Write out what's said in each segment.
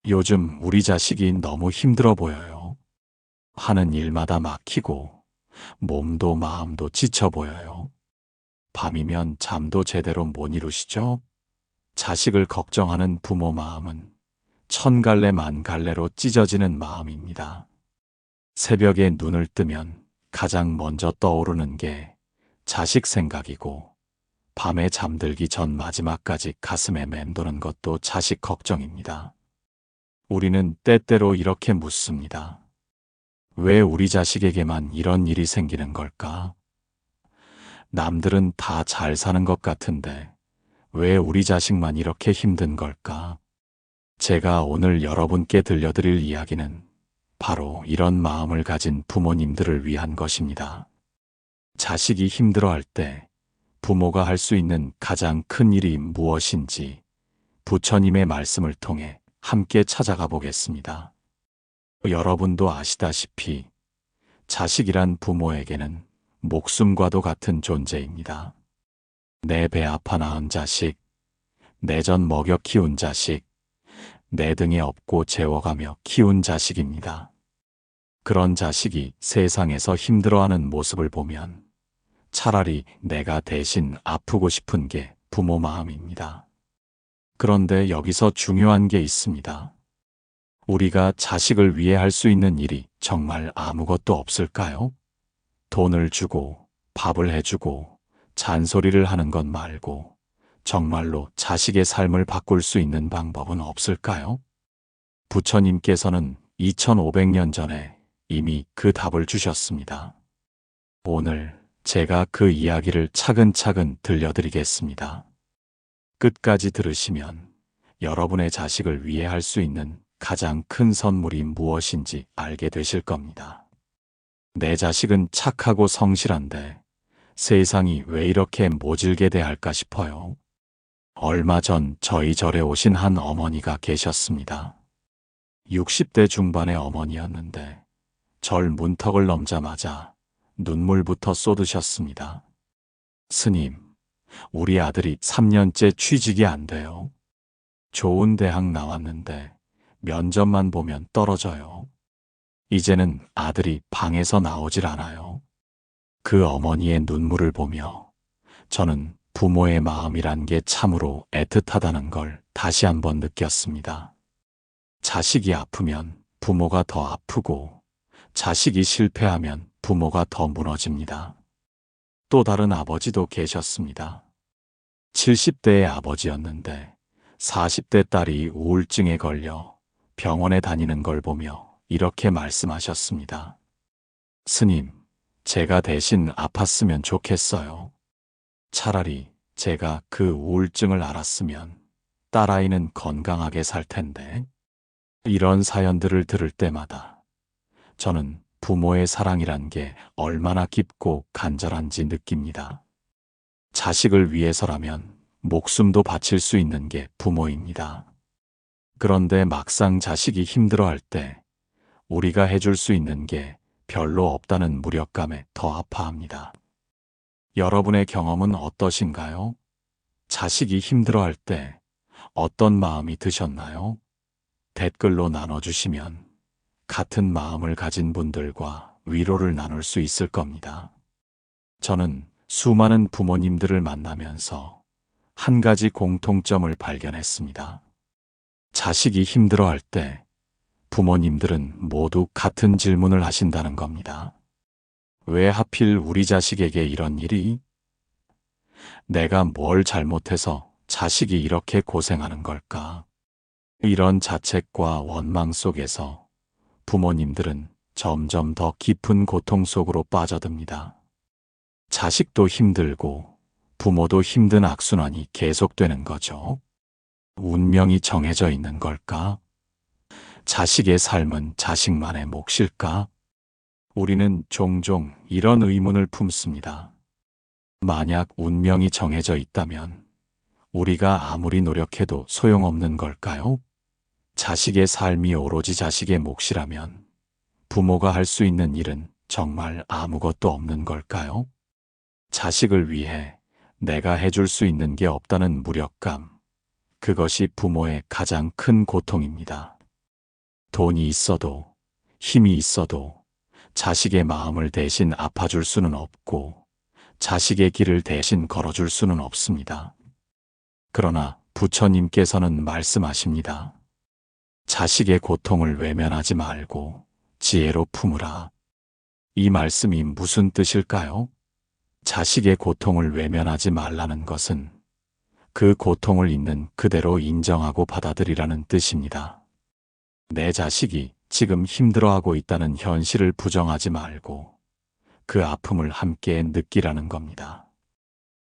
요즘 우리 자식이 너무 힘들어 보여요. 하는 일마다 막히고 몸도 마음도 지쳐 보여요. 밤이면 잠도 제대로 못 이루시죠? 자식을 걱정하는 부모 마음은 천 갈래 만 갈래로 찢어지는 마음입니다. 새벽에 눈을 뜨면 가장 먼저 떠오르는 게 자식 생각이고, 밤에 잠들기 전 마지막까지 가슴에 맴도는 것도 자식 걱정입니다. 우리는 때때로 이렇게 묻습니다. 왜 우리 자식에게만 이런 일이 생기는 걸까? 남들은 다 잘 사는 것 같은데 왜 우리 자식만 이렇게 힘든 걸까? 제가 오늘 여러분께 들려드릴 이야기는 바로 이런 마음을 가진 부모님들을 위한 것입니다. 자식이 힘들어할 때 부모가 할 수 있는 가장 큰 일이 무엇인지 부처님의 말씀을 통해 함께 찾아가 보겠습니다. 여러분도 아시다시피 자식이란 부모에게는 목숨과도 같은 존재입니다. 내 배 아파 낳은 자식, 내 젖 먹여 키운 자식, 내 등에 업고 재워가며 키운 자식입니다. 그런 자식이 세상에서 힘들어하는 모습을 보면 차라리 내가 대신 아프고 싶은 게 부모 마음입니다. 그런데 여기서 중요한 게 있습니다. 우리가 자식을 위해 할 수 있는 일이 정말 아무것도 없을까요? 돈을 주고 밥을 해주고 잔소리를 하는 것 말고 정말로 자식의 삶을 바꿀 수 있는 방법은 없을까요? 부처님께서는 2500년 전에 이미 그 답을 주셨습니다. 오늘 제가 그 이야기를 차근차근 들려드리겠습니다. 끝까지 들으시면 여러분의 자식을 위해 할 수 있는 가장 큰 선물이 무엇인지 알게 되실 겁니다. 내 자식은 착하고 성실한데 세상이 왜 이렇게 모질게 대할까 싶어요. 얼마 전 저희 절에 오신 한 어머니가 계셨습니다. 60대 중반의 어머니였는데 절 문턱을 넘자마자 눈물부터 쏟으셨습니다. 스님, 우리 아들이 3년째 취직이 안 돼요. 좋은 대학 나왔는데 면접만 보면 떨어져요. 이제는 아들이 방에서 나오질 않아요. 그 어머니의 눈물을 보며 저는 부모의 마음이란 게 참으로 애틋하다는 걸 다시 한번 느꼈습니다. 자식이 아프면 부모가 더 아프고 자식이 실패하면 부모가 더 무너집니다. 또 다른 아버지도 계셨습니다. 70대의 아버지였는데 40대 딸이 우울증에 걸려 병원에 다니는 걸 보며 이렇게 말씀하셨습니다. 스님, 제가 대신 아팠으면 좋겠어요. 차라리 제가 그 우울증을 알았으면 딸아이는 건강하게 살 텐데. 이런 사연들을 들을 때마다 저는 부모의 사랑이란 게 얼마나 깊고 간절한지 느낍니다. 자식을 위해서라면 목숨도 바칠 수 있는 게 부모입니다. 그런데 막상 자식이 힘들어할 때 우리가 해줄 수 있는 게 별로 없다는 무력감에 더 아파합니다. 여러분의 경험은 어떠신가요? 자식이 힘들어할 때 어떤 마음이 드셨나요? 댓글로 나눠주시면 같은 마음을 가진 분들과 위로를 나눌 수 있을 겁니다. 저는 수많은 부모님들을 만나면서 한 가지 공통점을 발견했습니다. 자식이 힘들어할 때 부모님들은 모두 같은 질문을 하신다는 겁니다. 왜 하필 우리 자식에게 이런 일이? 내가 뭘 잘못해서 자식이 이렇게 고생하는 걸까? 이런 자책과 원망 속에서 부모님들은 점점 더 깊은 고통 속으로 빠져듭니다. 자식도 힘들고 부모도 힘든 악순환이 계속되는 거죠. 운명이 정해져 있는 걸까? 자식의 삶은 자식만의 몫일까? 우리는 종종 이런 의문을 품습니다. 만약 운명이 정해져 있다면 우리가 아무리 노력해도 소용없는 걸까요? 자식의 삶이 오로지 자식의 몫이라면 부모가 할 수 있는 일은 정말 아무것도 없는 걸까요? 자식을 위해 내가 해줄 수 있는 게 없다는 무력감, 그것이 부모의 가장 큰 고통입니다. 돈이 있어도, 힘이 있어도 자식의 마음을 대신 아파줄 수는 없고 자식의 길을 대신 걸어줄 수는 없습니다. 그러나 부처님께서는 말씀하십니다. 자식의 고통을 외면하지 말고 지혜로 품으라. 이 말씀이 무슨 뜻일까요? 자식의 고통을 외면하지 말라는 것은 그 고통을 있는 그대로 인정하고 받아들이라는 뜻입니다. 내 자식이 지금 힘들어하고 있다는 현실을 부정하지 말고 그 아픔을 함께 느끼라는 겁니다.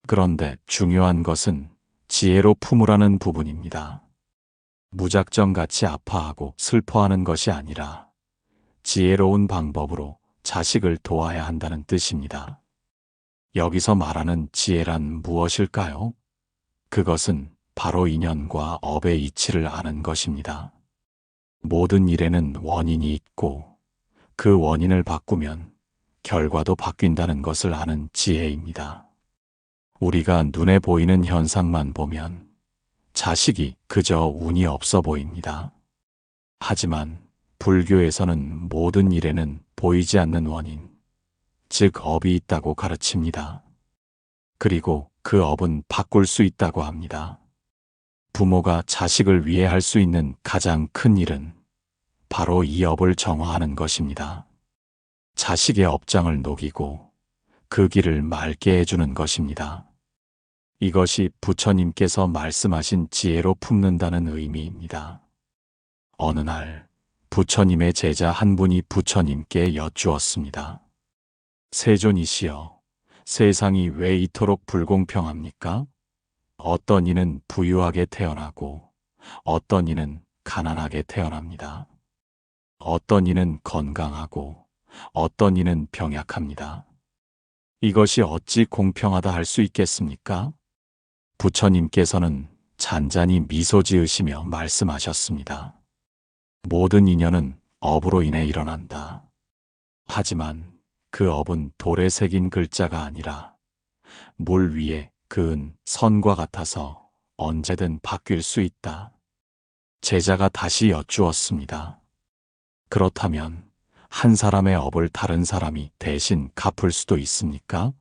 그런데 중요한 것은 지혜로 품으라는 부분입니다. 무작정 같이 아파하고 슬퍼하는 것이 아니라 지혜로운 방법으로 자식을 도와야 한다는 뜻입니다. 여기서 말하는 지혜란 무엇일까요? 그것은 바로 인연과 업의 이치를 아는 것입니다. 모든 일에는 원인이 있고 그 원인을 바꾸면 결과도 바뀐다는 것을 아는 지혜입니다. 우리가 눈에 보이는 현상만 보면 자식이 그저 운이 없어 보입니다. 하지만 불교에서는 모든 일에는 보이지 않는 원인, 즉 업이 있다고 가르칩니다. 그리고 그 업은 바꿀 수 있다고 합니다. 부모가 자식을 위해 할 수 있는 가장 큰 일은 바로 이 업을 정화하는 것입니다. 자식의 업장을 녹이고 그 길을 맑게 해주는 것입니다. 이것이 부처님께서 말씀하신 지혜로 품는다는 의미입니다. 어느 날 부처님의 제자 한 분이 부처님께 여쭈었습니다. 세존이시여, 세상이 왜 이토록 불공평합니까? 어떤 이는 부유하게 태어나고 어떤 이는 가난하게 태어납니다. 어떤 이는 건강하고 어떤 이는 병약합니다. 이것이 어찌 공평하다 할 수 있겠습니까? 부처님께서는 잔잔히 미소 지으시며 말씀하셨습니다. 모든 인연은 업으로 인해 일어난다. 하지만 그 업은 돌에 새긴 글자가 아니라 물 위에 그은 선과 같아서 언제든 바뀔 수 있다. 제자가 다시 여쭈었습니다. 그렇다면 한 사람의 업을 다른 사람이 대신 갚을 수도 있습니까?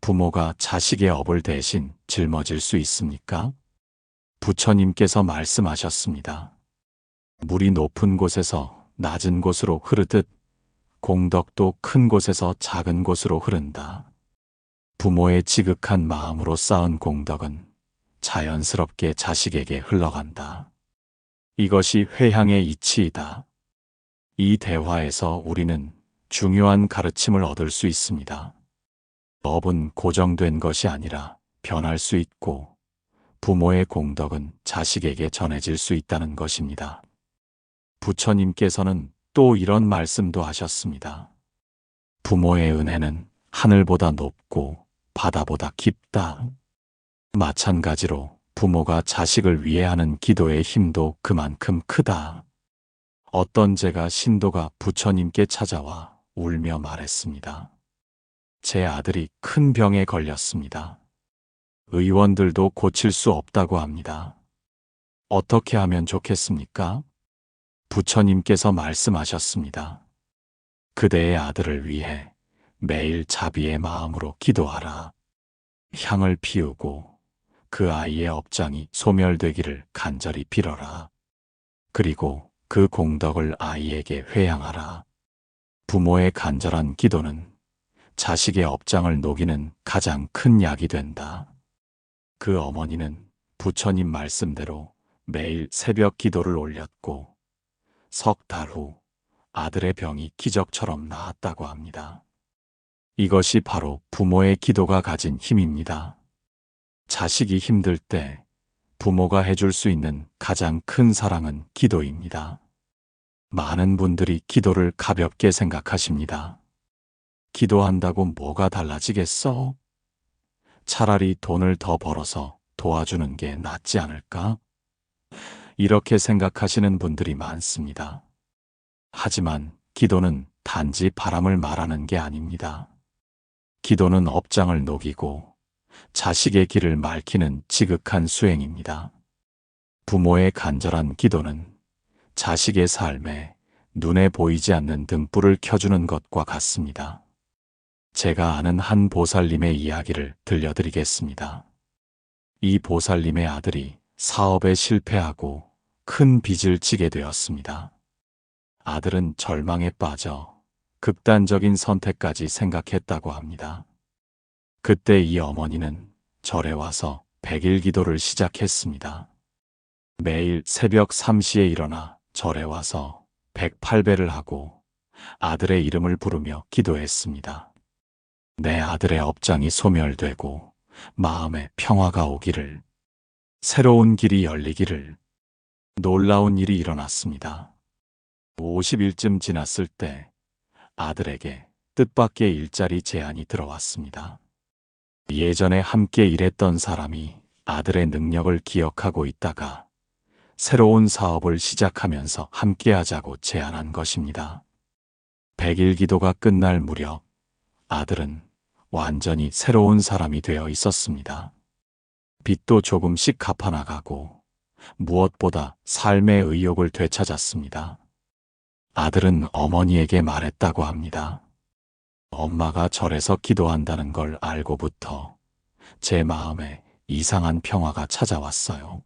부모가 자식의 업을 대신 짊어질 수 있습니까? 부처님께서 말씀하셨습니다. 물이 높은 곳에서 낮은 곳으로 흐르듯 공덕도 큰 곳에서 작은 곳으로 흐른다. 부모의 지극한 마음으로 쌓은 공덕은 자연스럽게 자식에게 흘러간다. 이것이 회향의 이치이다. 이 대화에서 우리는 중요한 가르침을 얻을 수 있습니다. 업은 고정된 것이 아니라 변할 수 있고 부모의 공덕은 자식에게 전해질 수 있다는 것입니다. 부처님께서는 또 이런 말씀도 하셨습니다. 부모의 은혜는 하늘보다 높고 바다보다 깊다. 마찬가지로 부모가 자식을 위해 하는 기도의 힘도 그만큼 크다. 어떤 제가 신도가 부처님께 찾아와 울며 말했습니다. 제 아들이 큰 병에 걸렸습니다. 의원들도 고칠 수 없다고 합니다. 어떻게 하면 좋겠습니까? 부처님께서 말씀하셨습니다. 그대의 아들을 위해 매일 자비의 마음으로 기도하라. 향을 피우고 그 아이의 업장이 소멸되기를 간절히 빌어라. 그리고 그 공덕을 아이에게 회양하라. 부모의 간절한 기도는 자식의 업장을 녹이는 가장 큰 약이 된다. 그 어머니는 부처님 말씀대로 매일 새벽 기도를 올렸고 석 달 후 아들의 병이 기적처럼 나았다고 합니다. 이것이 바로 부모의 기도가 가진 힘입니다. 자식이 힘들 때 부모가 해줄 수 있는 가장 큰 사랑은 기도입니다. 많은 분들이 기도를 가볍게 생각하십니다. 기도한다고 뭐가 달라지겠어? 차라리 돈을 더 벌어서 도와주는 게 낫지 않을까? 이렇게 생각하시는 분들이 많습니다. 하지만 기도는 단지 바람을 말하는 게 아닙니다. 기도는 업장을 녹이고 자식의 길을 맑히는 지극한 수행입니다. 부모의 간절한 기도는 자식의 삶에 눈에 보이지 않는 등불을 켜주는 것과 같습니다. 제가 아는 한 보살님의 이야기를 들려드리겠습니다. 이 보살님의 아들이 사업에 실패하고 큰 빚을 지게 되었습니다. 아들은 절망에 빠져 극단적인 선택까지 생각했다고 합니다. 그때 이 어머니는 절에 와서 100일 기도를 시작했습니다. 매일 새벽 3시에 일어나 절에 와서 108배를 하고 아들의 이름을 부르며 기도했습니다. 내 아들의 업장이 소멸되고 마음에 평화가 오기를, 새로운 길이 열리기를. 놀라운 일이 일어났습니다. 50일쯤 지났을 때 아들에게 뜻밖의 일자리 제안이 들어왔습니다. 예전에 함께 일했던 사람이 아들의 능력을 기억하고 있다가 새로운 사업을 시작하면서 함께 하자고 제안한 것입니다. 100일 기도가 끝날 무렵 아들은 완전히 새로운 사람이 되어 있었습니다. 빚도 조금씩 갚아나가고 무엇보다 삶의 의욕을 되찾았습니다. 아들은 어머니에게 말했다고 합니다. 엄마가 절에서 기도한다는 걸 알고부터 제 마음에 이상한 평화가 찾아왔어요.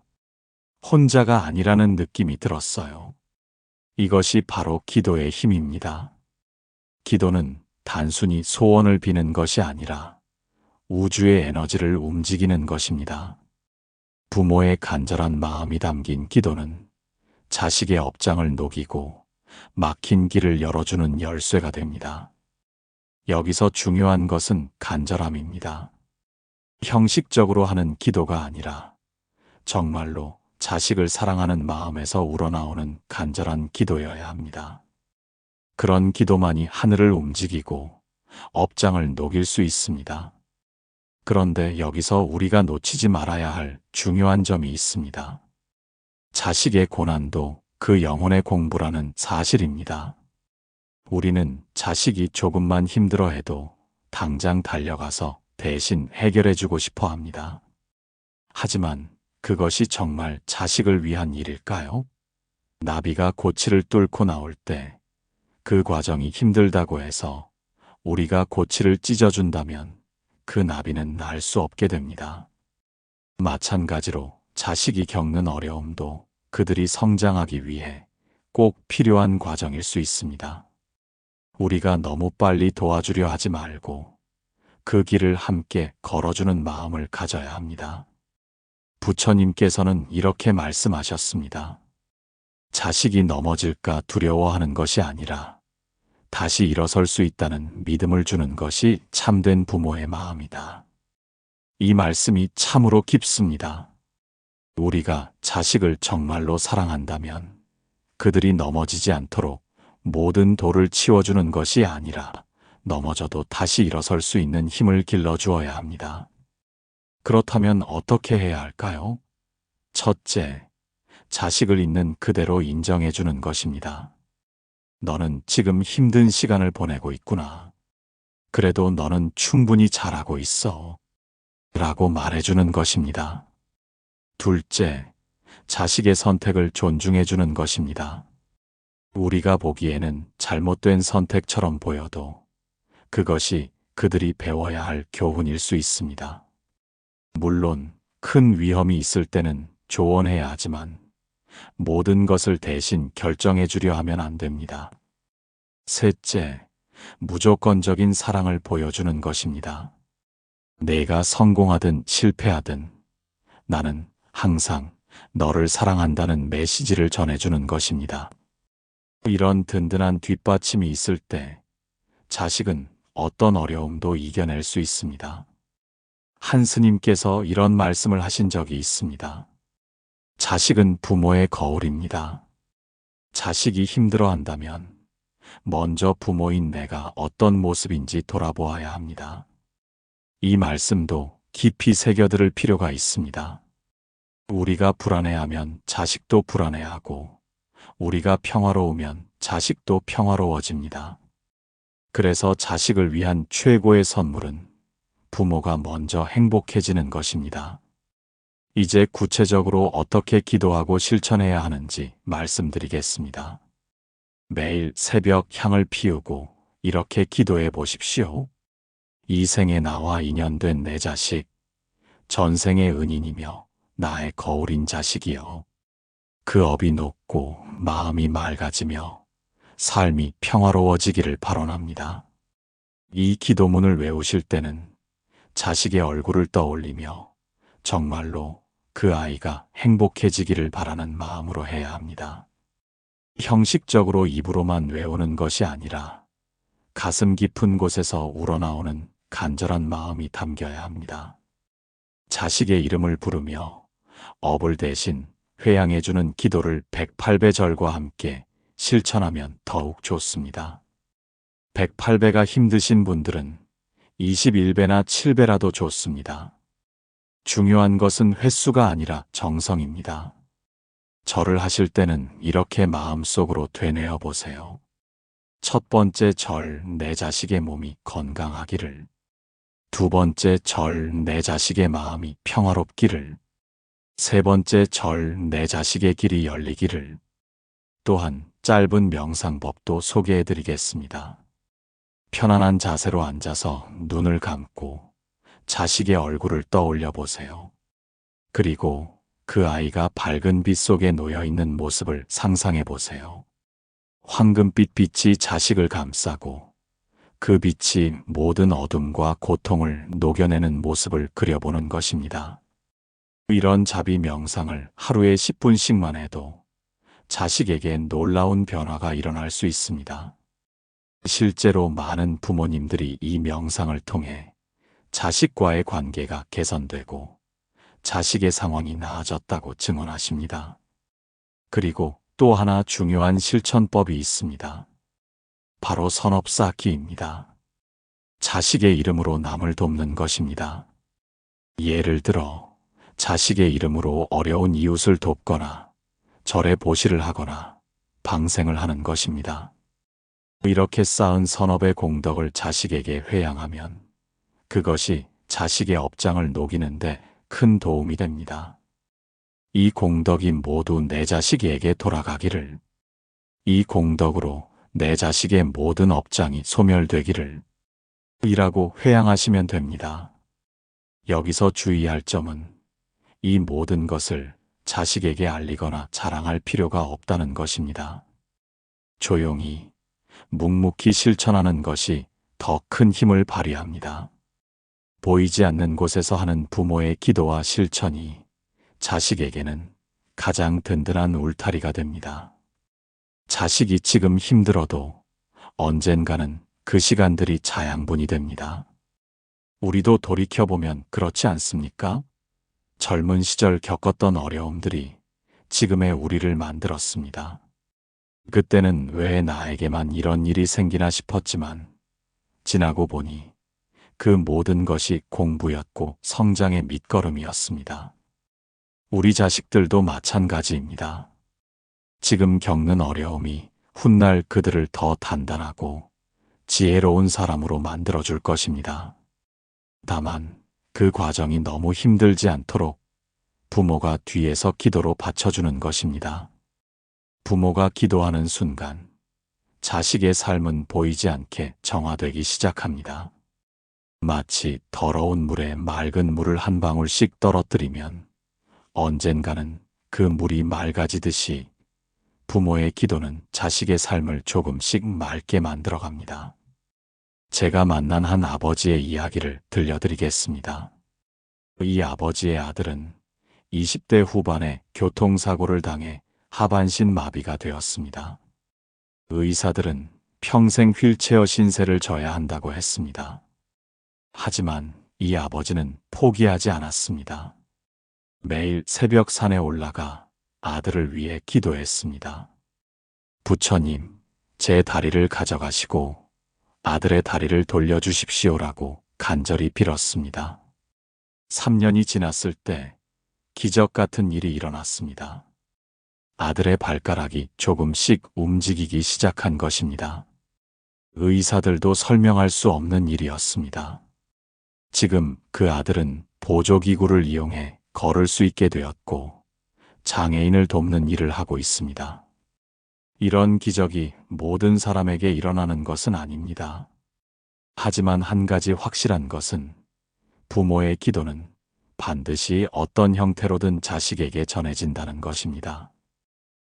혼자가 아니라는 느낌이 들었어요. 이것이 바로 기도의 힘입니다. 기도는 단순히 소원을 비는 것이 아니라 우주의 에너지를 움직이는 것입니다. 부모의 간절한 마음이 담긴 기도는 자식의 업장을 녹이고 막힌 길을 열어주는 열쇠가 됩니다. 여기서 중요한 것은 간절함입니다. 형식적으로 하는 기도가 아니라 정말로 자식을 사랑하는 마음에서 우러나오는 간절한 기도여야 합니다. 그런 기도만이 하늘을 움직이고 업장을 녹일 수 있습니다. 그런데 여기서 우리가 놓치지 말아야 할 중요한 점이 있습니다. 자식의 고난도 그 영혼의 공부라는 사실입니다. 우리는 자식이 조금만 힘들어해도 당장 달려가서 대신 해결해주고 싶어 합니다. 하지만 그것이 정말 자식을 위한 일일까요? 나비가 고치를 뚫고 나올 때 그 과정이 힘들다고 해서 우리가 고치를 찢어준다면 그 나비는 날 수 없게 됩니다. 마찬가지로 자식이 겪는 어려움도 그들이 성장하기 위해 꼭 필요한 과정일 수 있습니다. 우리가 너무 빨리 도와주려 하지 말고 그 길을 함께 걸어주는 마음을 가져야 합니다. 부처님께서는 이렇게 말씀하셨습니다. 자식이 넘어질까 두려워하는 것이 아니라 다시 일어설 수 있다는 믿음을 주는 것이 참된 부모의 마음이다. 이 말씀이 참으로 깊습니다. 우리가 자식을 정말로 사랑한다면 그들이 넘어지지 않도록 모든 돌을 치워주는 것이 아니라 넘어져도 다시 일어설 수 있는 힘을 길러주어야 합니다. 그렇다면 어떻게 해야 할까요? 첫째, 자식을 있는 그대로 인정해주는 것입니다. 너는 지금 힘든 시간을 보내고 있구나. 그래도 너는 충분히 잘하고 있어. 라고 말해주는 것입니다. 둘째, 자식의 선택을 존중해주는 것입니다. 우리가 보기에는 잘못된 선택처럼 보여도 그것이 그들이 배워야 할 교훈일 수 있습니다. 물론 큰 위험이 있을 때는 조언해야 하지만 모든 것을 대신 결정해 주려 하면 안 됩니다. 셋째, 무조건적인 사랑을 보여주는 것입니다. 내가 성공하든 실패하든 나는 항상 너를 사랑한다는 메시지를 전해주는 것입니다. 이런 든든한 뒷받침이 있을 때 자식은 어떤 어려움도 이겨낼 수 있습니다. 한 스님께서 이런 말씀을 하신 적이 있습니다. 자식은 부모의 거울입니다. 자식이 힘들어한다면 먼저 부모인 내가 어떤 모습인지 돌아보아야 합니다. 이 말씀도 깊이 새겨들을 필요가 있습니다. 우리가 불안해하면 자식도 불안해하고 우리가 평화로우면 자식도 평화로워집니다. 그래서 자식을 위한 최고의 선물은 부모가 먼저 행복해지는 것입니다. 이제 구체적으로 어떻게 기도하고 실천해야 하는지 말씀드리겠습니다. 매일 새벽 향을 피우고 이렇게 기도해 보십시오. 이 생에 나와 인연된 내 자식, 전생의 은인이며 나의 거울인 자식이여. 그 업이 높고 마음이 맑아지며 삶이 평화로워지기를 발언합니다. 이 기도문을 외우실 때는 자식의 얼굴을 떠올리며 정말로 그 아이가 행복해지기를 바라는 마음으로 해야 합니다. 형식적으로 입으로만 외우는 것이 아니라 가슴 깊은 곳에서 우러나오는 간절한 마음이 담겨야 합니다. 자식의 이름을 부르며 업을 대신 회양해주는 기도를 108배 절과 함께 실천하면 더욱 좋습니다. 108배가 힘드신 분들은 21배나 7배라도 좋습니다. 중요한 것은 횟수가 아니라 정성입니다. 절을 하실 때는 이렇게 마음속으로 되뇌어 보세요. 첫 번째 절, 내 자식의 몸이 건강하기를. 두 번째 절, 내 자식의 마음이 평화롭기를. 세 번째 절, 내 자식의 길이 열리기를. 또한 짧은 명상법도 소개해 드리겠습니다. 편안한 자세로 앉아서 눈을 감고 자식의 얼굴을 떠올려 보세요. 그리고 그 아이가 밝은 빛 속에 놓여 있는 모습을 상상해 보세요. 황금빛 빛이 자식을 감싸고 그 빛이 모든 어둠과 고통을 녹여내는 모습을 그려보는 것입니다. 이런 자비 명상을 하루에 10분씩만 해도 자식에게 놀라운 변화가 일어날 수 있습니다. 실제로 많은 부모님들이 이 명상을 통해 자식과의 관계가 개선되고 자식의 상황이 나아졌다고 증언하십니다. 그리고 또 하나 중요한 실천법이 있습니다. 바로 선업 쌓기입니다. 자식의 이름으로 남을 돕는 것입니다. 예를 들어 자식의 이름으로 어려운 이웃을 돕거나 절에 보시를 하거나 방생을 하는 것입니다. 이렇게 쌓은 선업의 공덕을 자식에게 회양하면 그것이 자식의 업장을 녹이는데 큰 도움이 됩니다. 이 공덕이 모두 내 자식에게 돌아가기를, 이 공덕으로 내 자식의 모든 업장이 소멸되기를 이라고 회양하시면 됩니다. 여기서 주의할 점은 이 모든 것을 자식에게 알리거나 자랑할 필요가 없다는 것입니다. 조용히, 묵묵히 실천하는 것이 더 큰 힘을 발휘합니다. 보이지 않는 곳에서 하는 부모의 기도와 실천이 자식에게는 가장 든든한 울타리가 됩니다. 자식이 지금 힘들어도 언젠가는 그 시간들이 자양분이 됩니다. 우리도 돌이켜보면 그렇지 않습니까? 젊은 시절 겪었던 어려움들이 지금의 우리를 만들었습니다. 그때는 왜 나에게만 이런 일이 생기나 싶었지만 지나고 보니 그 모든 것이 공부였고 성장의 밑거름이었습니다. 우리 자식들도 마찬가지입니다. 지금 겪는 어려움이 훗날 그들을 더 단단하고 지혜로운 사람으로 만들어줄 것입니다. 다만 그 과정이 너무 힘들지 않도록 부모가 뒤에서 기도로 받쳐주는 것입니다. 부모가 기도하는 순간 자식의 삶은 보이지 않게 정화되기 시작합니다. 마치 더러운 물에 맑은 물을 한 방울씩 떨어뜨리면 언젠가는 그 물이 맑아지듯이 부모의 기도는 자식의 삶을 조금씩 맑게 만들어갑니다. 제가 만난 한 아버지의 이야기를 들려드리겠습니다. 이 아버지의 아들은 20대 후반에 교통사고를 당해 하반신 마비가 되었습니다. 의사들은 평생 휠체어 신세를 져야 한다고 했습니다. 하지만 이 아버지는 포기하지 않았습니다. 매일 새벽 산에 올라가 아들을 위해 기도했습니다. 부처님, 제 다리를 가져가시고 아들의 다리를 돌려주십시오라고 간절히 빌었습니다. 3년이 지났을 때 기적 같은 일이 일어났습니다. 아들의 발가락이 조금씩 움직이기 시작한 것입니다. 의사들도 설명할 수 없는 일이었습니다. 지금 그 아들은 보조기구를 이용해 걸을 수 있게 되었고 장애인을 돕는 일을 하고 있습니다. 이런 기적이 모든 사람에게 일어나는 것은 아닙니다. 하지만 한 가지 확실한 것은 부모의 기도는 반드시 어떤 형태로든 자식에게 전해진다는 것입니다.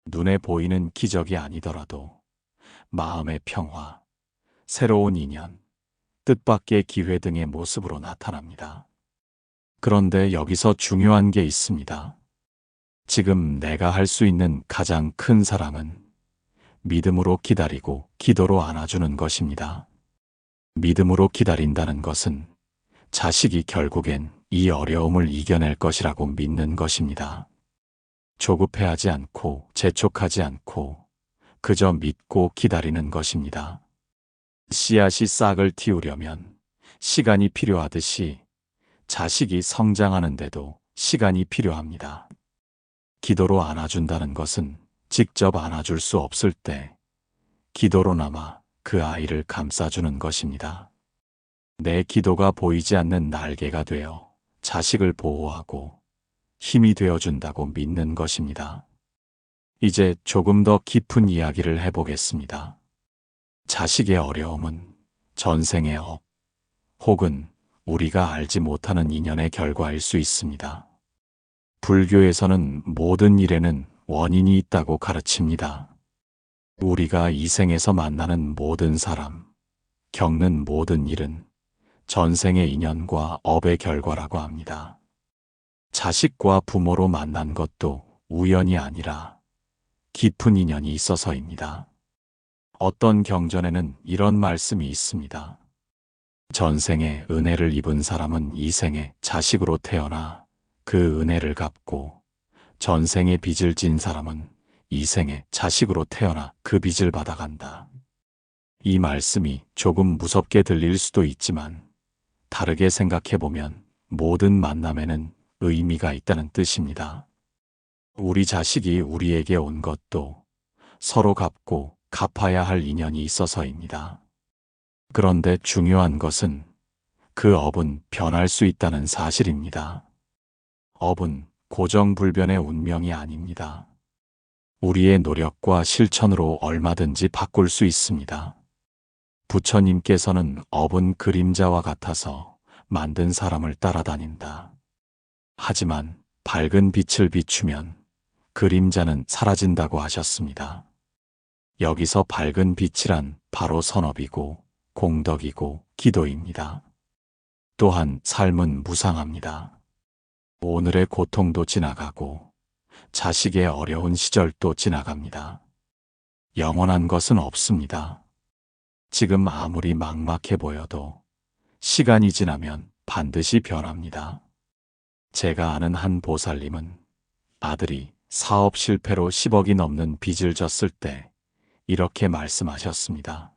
눈에 보이는 기적이 아니더라도 마음의 평화, 새로운 인연, 뜻밖의 기회 등의 모습으로 나타납니다. 그런데 여기서 중요한 게 있습니다. 지금 내가 할 수 있는 가장 큰 사랑은 믿음으로 기다리고 기도로 안아주는 것입니다. 믿음으로 기다린다는 것은 자식이 결국엔 이 어려움을 이겨낼 것이라고 믿는 것입니다. 조급해하지 않고 재촉하지 않고 그저 믿고 기다리는 것입니다. 씨앗이 싹을 틔우려면 시간이 필요하듯이 자식이 성장하는데도 시간이 필요합니다. 기도로 안아준다는 것은 직접 안아줄 수 없을 때 기도로나마 그 아이를 감싸주는 것입니다. 내 기도가 보이지 않는 날개가 되어 자식을 보호하고 힘이 되어준다고 믿는 것입니다. 이제 조금 더 깊은 이야기를 해보겠습니다. 자식의 어려움은 전생의 업, 혹은 우리가 알지 못하는 인연의 결과일 수 있습니다. 불교에서는 모든 일에는 원인이 있다고 가르칩니다. 우리가 이 생에서 만나는 모든 사람, 겪는 모든 일은 전생의 인연과 업의 결과라고 합니다. 자식과 부모로 만난 것도 우연이 아니라 깊은 인연이 있어서입니다. 어떤 경전에는 이런 말씀이 있습니다. 전생에 은혜를 입은 사람은 이 생에 자식으로 태어나 그 은혜를 갚고, 전생에 빚을 진 사람은 이 생에 자식으로 태어나 그 빚을 받아간다. 이 말씀이 조금 무섭게 들릴 수도 있지만 다르게 생각해보면 모든 만남에는 의미가 있다는 뜻입니다. 우리 자식이 우리에게 온 것도 서로 갚고 갚아야 할 인연이 있어서입니다. 그런데 중요한 것은 그 업은 변할 수 있다는 사실입니다. 업은 고정불변의 운명이 아닙니다. 우리의 노력과 실천으로 얼마든지 바꿀 수 있습니다. 부처님께서는 업은 그림자와 같아서 만든 사람을 따라다닌다. 하지만 밝은 빛을 비추면 그림자는 사라진다고 하셨습니다. 여기서 밝은 빛이란 바로 선업이고 공덕이고 기도입니다. 또한 삶은 무상합니다. 오늘의 고통도 지나가고 자식의 어려운 시절도 지나갑니다. 영원한 것은 없습니다. 지금 아무리 막막해 보여도 시간이 지나면 반드시 변합니다. 제가 아는 한 보살님은 아들이 사업 실패로 10억이 넘는 빚을 졌을 때 이렇게 말씀하셨습니다.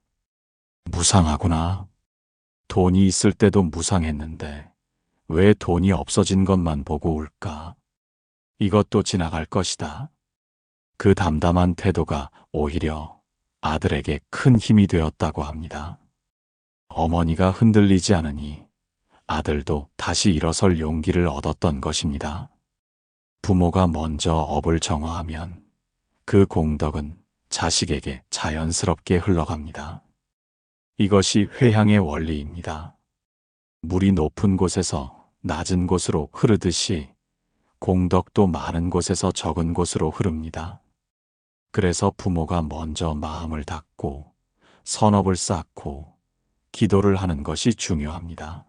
무상하구나. 돈이 있을 때도 무상했는데 왜 돈이 없어진 것만 보고 울까? 이것도 지나갈 것이다. 그 담담한 태도가 오히려 아들에게 큰 힘이 되었다고 합니다. 어머니가 흔들리지 않으니 아들도 다시 일어설 용기를 얻었던 것입니다. 부모가 먼저 업을 정화하면 그 공덕은 자식에게 자연스럽게 흘러갑니다. 이것이 회향의 원리입니다. 물이 높은 곳에서 낮은 곳으로 흐르듯이 공덕도 많은 곳에서 적은 곳으로 흐릅니다. 그래서 부모가 먼저 마음을 닫고 선업을 쌓고 기도를 하는 것이 중요합니다.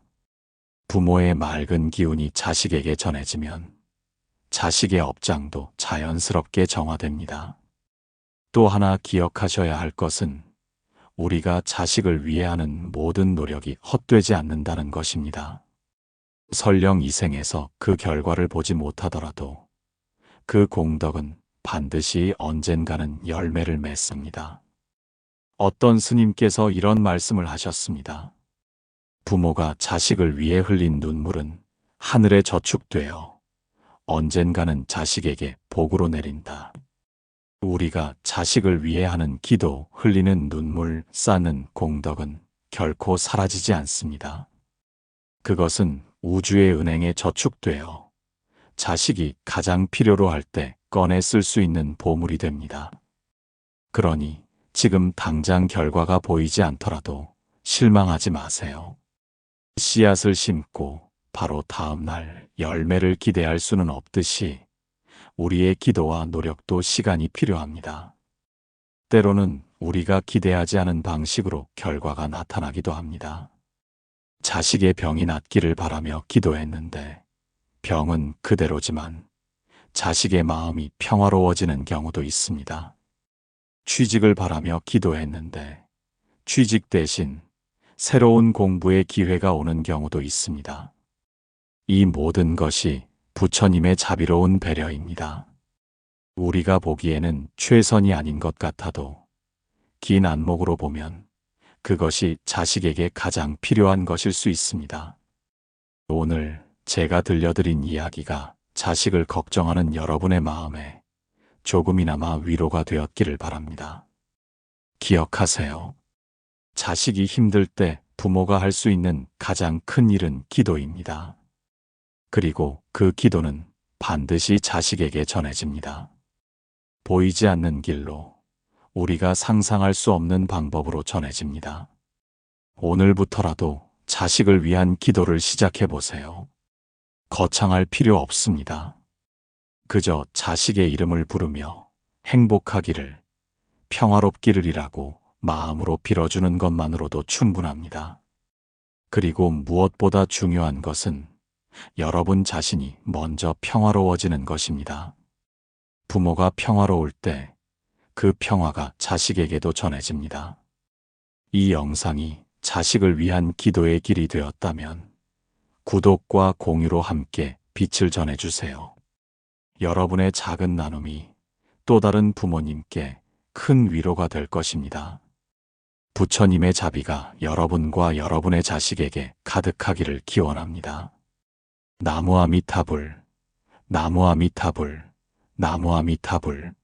부모의 맑은 기운이 자식에게 전해지면 자식의 업장도 자연스럽게 정화됩니다. 또 하나 기억하셔야 할 것은 우리가 자식을 위해 하는 모든 노력이 헛되지 않는다는 것입니다. 설령 이 생에서 그 결과를 보지 못하더라도 그 공덕은 반드시 언젠가는 열매를 맺습니다. 어떤 스님께서 이런 말씀을 하셨습니다. 부모가 자식을 위해 흘린 눈물은 하늘에 저축되어 언젠가는 자식에게 복으로 내린다. 우리가 자식을 위해 하는 기도, 흘리는 눈물, 쌓는 공덕은 결코 사라지지 않습니다. 그것은 우주의 은행에 저축되어 자식이 가장 필요로 할 때 꺼내 쓸 수 있는 보물이 됩니다. 그러니 지금 당장 결과가 보이지 않더라도 실망하지 마세요. 씨앗을 심고 바로 다음 날 열매를 기대할 수는 없듯이 우리의 기도와 노력도 시간이 필요합니다. 때로는 우리가 기대하지 않은 방식으로 결과가 나타나기도 합니다. 자식의 병이 낫기를 바라며 기도했는데 병은 그대로지만 자식의 마음이 평화로워지는 경우도 있습니다. 취직을 바라며 기도했는데 취직 대신 새로운 공부의 기회가 오는 경우도 있습니다. 이 모든 것이 부처님의 자비로운 배려입니다. 우리가 보기에는 최선이 아닌 것 같아도 긴 안목으로 보면 그것이 자식에게 가장 필요한 것일 수 있습니다. 오늘 제가 들려드린 이야기가 자식을 걱정하는 여러분의 마음에 조금이나마 위로가 되었기를 바랍니다. 기억하세요. 자식이 힘들 때 부모가 할 수 있는 가장 큰 일은 기도입니다. 그리고 그 기도는 반드시 자식에게 전해집니다. 보이지 않는 길로 우리가 상상할 수 없는 방법으로 전해집니다. 오늘부터라도 자식을 위한 기도를 시작해 보세요. 거창할 필요 없습니다. 그저 자식의 이름을 부르며 행복하기를, 평화롭기를이라고 마음으로 빌어주는 것만으로도 충분합니다. 그리고 무엇보다 중요한 것은 여러분 자신이 먼저 평화로워지는 것입니다. 부모가 평화로울 때 그 평화가 자식에게도 전해집니다. 이 영상이 자식을 위한 기도의 길이 되었다면 구독과 공유로 함께 빛을 전해주세요. 여러분의 작은 나눔이 또 다른 부모님께 큰 위로가 될 것입니다. 부처님의 자비가 여러분과 여러분의 자식에게 가득하기를 기원합니다. 나무 아미타불, 나무 아미타불, 나무 아미타불.